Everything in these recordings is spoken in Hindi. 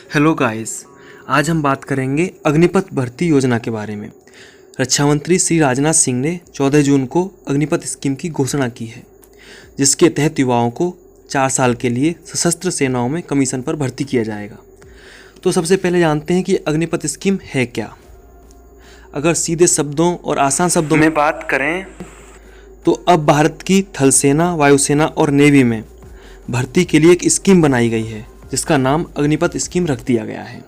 हेलो गाइस, आज हम बात करेंगे अग्निपथ भर्ती योजना के बारे में। रक्षा मंत्री श्री राजनाथ सिंह ने 14 जून को अग्निपथ स्कीम की घोषणा की है, जिसके तहत युवाओं को 4 साल के लिए सशस्त्र सेनाओं में कमीशन पर भर्ती किया जाएगा। तो सबसे पहले जानते हैं कि अग्निपथ स्कीम है क्या। अगर सीधे शब्दों और आसान शब्दों में बात करें तो अब भारत की थल सेना, वायुसेना और नेवी में भर्ती के लिए एक स्कीम बनाई गई है, जिसका नाम अग्निपथ स्कीम रख दिया गया है।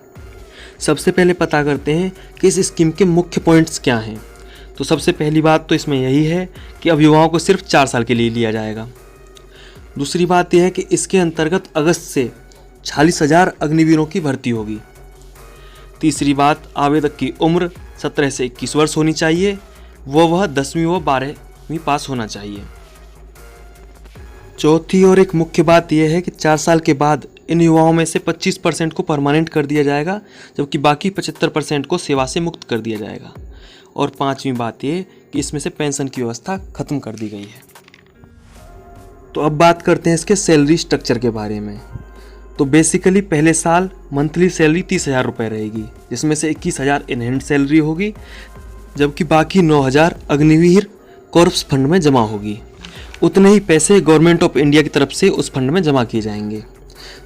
सबसे पहले पता करते हैं कि इस स्कीम के मुख्य पॉइंट्स क्या हैं। तो सबसे पहली बात तो इसमें यही है कि अब युवाओं को सिर्फ 4 साल के लिए लिया जाएगा। दूसरी बात यह है कि इसके अंतर्गत अगस्त से 40,000 अग्निवीरों की भर्ती होगी। तीसरी बात, आवेदक की उम्र 17 से 21 वर्ष होनी चाहिए, वह 10वीं व 12वीं पास होना चाहिए। चौथी और एक मुख्य बात यह है कि 4 साल के बाद इन युवाओं में से 25% को परमानेंट कर दिया जाएगा, जबकि बाकी 75% को सेवा से मुक्त कर दिया जाएगा। और 5वीं बात यह कि इसमें से पेंशन की व्यवस्था खत्म कर दी गई है। तो अब बात करते हैं इसके सैलरी स्ट्रक्चर के बारे में। तो बेसिकली पहले साल मंथली सैलरी 30,000 रुपये रहेगी, जिसमें से 21,000 इन हैंड सैलरी होगी, जबकि बाकी 9,000 अग्निवीर कॉर्प्स फंड में जमा होगी। उतने ही पैसे गवर्नमेंट ऑफ इंडिया की तरफ से उस फंड में जमा किए जाएंगे।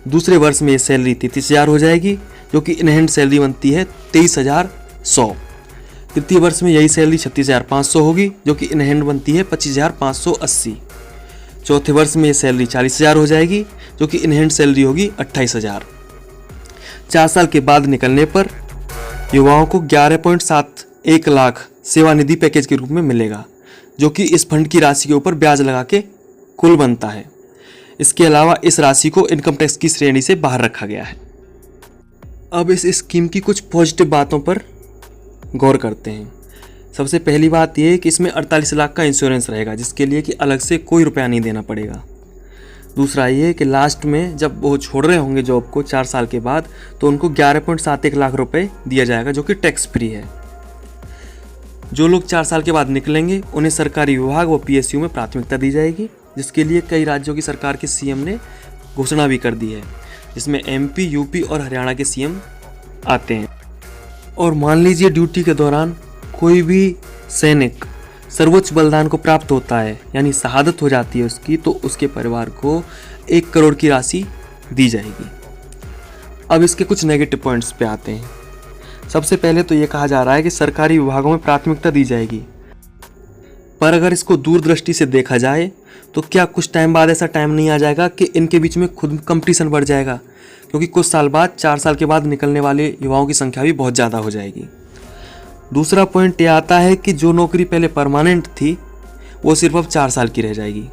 दूसरे वर्ष में ये सैलरी 33,000 हो जाएगी, जो कि इन हैंड सैलरी बनती है 23,100। तृतीय वर्ष में यही सैलरी 36,500 होगी, जो कि इन हैंड बनती है 25,580। चौथे वर्ष में ये सैलरी 40,000 हो जाएगी, जो कि इन हैंड सैलरी होगी 28,000। 4 साल के बाद निकलने पर युवाओं को 11.71 लाख सेवानिधि पैकेज के रूप में मिलेगा, जो कि इस फंड की राशि के ऊपर ब्याज लगा के कुल बनता है। इसके अलावा इस राशि को इनकम टैक्स की श्रेणी से बाहर रखा गया है। अब इस स्कीम की कुछ पॉजिटिव बातों पर गौर करते हैं। सबसे पहली बात यह है कि इसमें 48 लाख का इंश्योरेंस रहेगा, जिसके लिए कि अलग से कोई रुपया नहीं देना पड़ेगा। दूसरा ये है कि लास्ट में जब वो छोड़ रहे होंगे जॉब को 4 साल के बाद, तो उनको 11.71 लाख रुपए दिया जाएगा, जो कि टैक्स फ्री है। जो लोग 4 साल के बाद निकलेंगे उन्हें सरकारी विभाग व PSU में प्राथमिकता दी जाएगी, जिसके लिए कई राज्यों की सरकार के CM ने घोषणा भी कर दी है, जिसमें MP, UP और हरियाणा के CM आते हैं। और मान लीजिए ड्यूटी के दौरान कोई भी सैनिक सर्वोच्च बलिदान को प्राप्त होता है, यानी शहादत हो जाती है उसकी, तो उसके परिवार को 1 करोड़ की राशि दी जाएगी। अब इसके कुछ नेगेटिव पॉइंट्स पे आते हैं। सबसे पहले तो ये कहा जा रहा है कि सरकारी विभागों में प्राथमिकता दी जाएगी, पर अगर इसको दूरदृष्टि से देखा जाए तो क्या कुछ टाइम बाद ऐसा टाइम नहीं आ जाएगा कि इनके बीच में खुद कंपटीशन बढ़ जाएगा, क्योंकि कुछ साल बाद 4 साल के बाद निकलने वाले युवाओं की संख्या भी बहुत ज़्यादा हो जाएगी। दूसरा पॉइंट ये आता है कि जो नौकरी पहले परमानेंट थी वो सिर्फ अब 4 साल की रह जाएगी।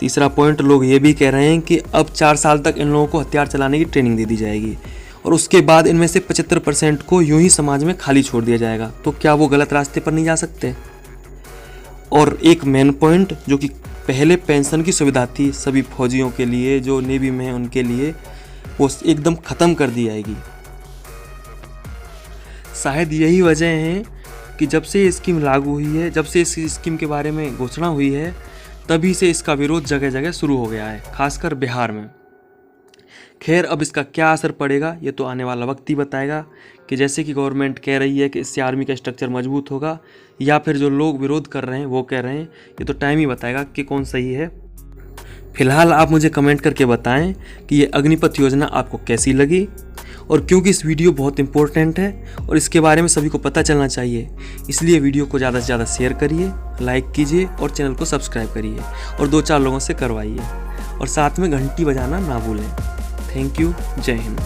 तीसरा पॉइंट, लोग ये भी कह रहे हैं कि अब 4 साल तक इन लोगों को हथियार चलाने की ट्रेनिंग दे दी जाएगी, और उसके बाद इनमें से 75% को यूं ही समाज में खाली छोड़ दिया जाएगा। तो क्या वो गलत रास्ते पर नहीं जा सकते? और एक मेन पॉइंट, जो कि पहले पेंशन की सुविधा थी सभी फौजियों के लिए जो नेवी में हैं उनके लिए, वो एकदम ख़त्म कर दी जाएगी। शायद यही वजह है कि जब से ये स्कीम लागू हुई है, जब से इस स्कीम के बारे में घोषणा हुई है, तभी से इसका विरोध जगह जगह शुरू हो गया है, खासकर बिहार में। खैर, अब इसका क्या असर पड़ेगा ये तो आने वाला वक्त ही बताएगा, कि जैसे कि गवर्नमेंट कह रही है कि इससे आर्मी का स्ट्रक्चर मजबूत होगा, या फिर जो लोग विरोध कर रहे हैं वो कह रहे हैं, ये तो टाइम ही बताएगा कि कौन सही है। फिलहाल आप मुझे कमेंट करके बताएं कि ये अग्निपथ योजना आपको कैसी लगी, और क्योंकि इस वीडियो बहुत इंपॉर्टेंट है और इसके बारे में सभी को पता चलना चाहिए, इसलिए वीडियो को ज़्यादा से ज़्यादा शेयर करिए, लाइक कीजिए और चैनल को सब्सक्राइब करिए, और 2-4 लोगों से करवाइए, और साथ में घंटी बजाना ना भूलें। Thank you. जय हिंद।